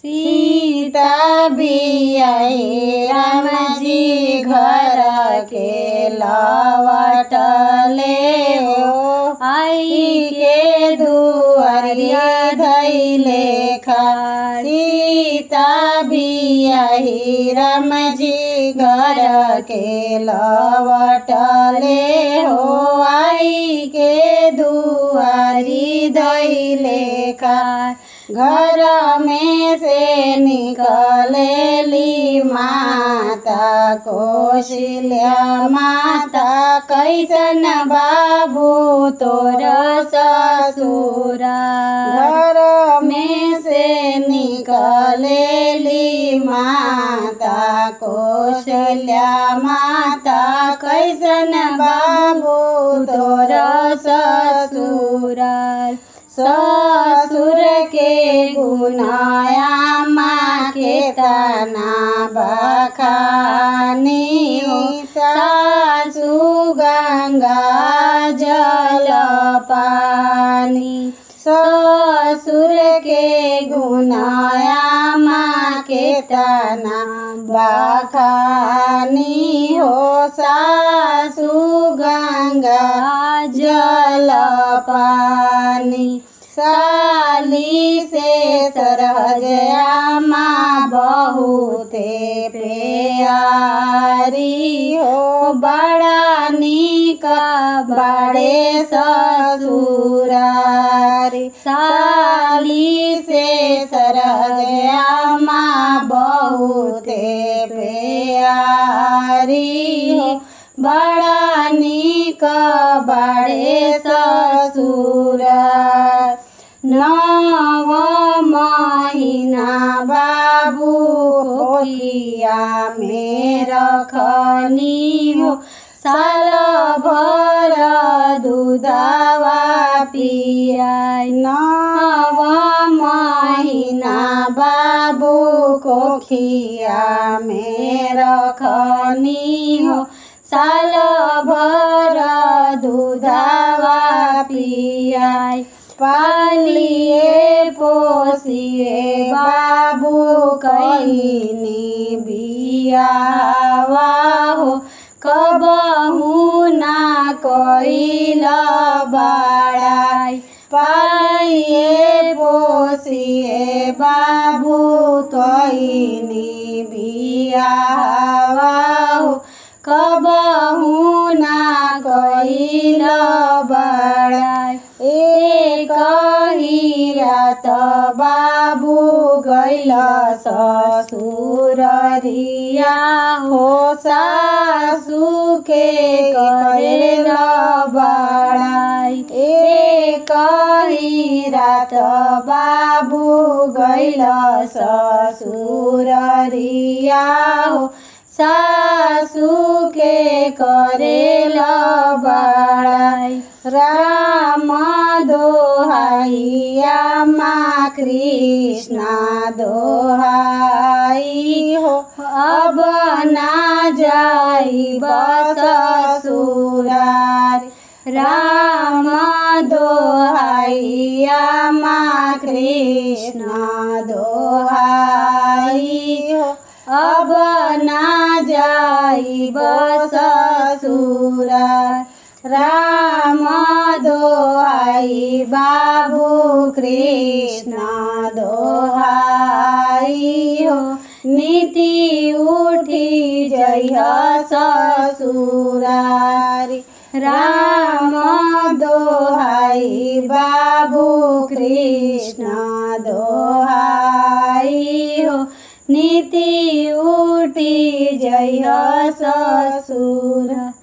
सीता बियाही राम जी घर के लवटले हो। आई के दुआरिया धैले खा। सीता बियाही राम जी घर के लवटले हो। आई के दुआरी धैले खा। घर में से निकलेली माता कौशल्या माता। कैसन बाबू तोर ससुरा। घर में से निकलेली माता कौशल्या माता। कैसन बाबू तोर ससुरा। ससुर के गुनाया माँ के तना बखानी। सासु गंगा जल पानी। ससुर के गुनाया माँ के तना बखानी हो। सासु गंगा जल पानी। साली से सरहजया माँ बहुते प्यारी हो। बड़ा नीक बड़े ससुरारी। साली से सरहजया माँ बहुते प्यारी हो। बड़ा नीक बड़े ससुरार। 9 महीना बाबू कोखिया में रखनी हो। साल भर दूधवा पियाई। 9 महीना बाबू कोखिया में रखनी हो। साल भर दूधवा पियाई। पालिए पोसिए बाबू कईनी बियावा हो। कबहू ना कइल बड़ाई। पालिए पोसिए बाबू कईनी बियावा हो। कबहू ना कइल बड़ाई। एक ही रात बाबू गइल ससुररिया हो। सासु के करेल बड़ाई। एक ही रात बाबू गइल ससुररिया हो। सासु के करेल बड़ाई। राम दोहाइया माँ कृष्णा दोहाई हो। अब ना जाई ससुरारी। राम दोहाइया माँ कृष्णा दोहाई हो। अब ना जाई ससुरार। राम दोहाई बाबू कृष्णा दोहाई हो। नीति उठी जइह ससुरारी। राम दोहाई बाबू कृष्णा दोहाई हो। नीति उठी जइह ससुरारी।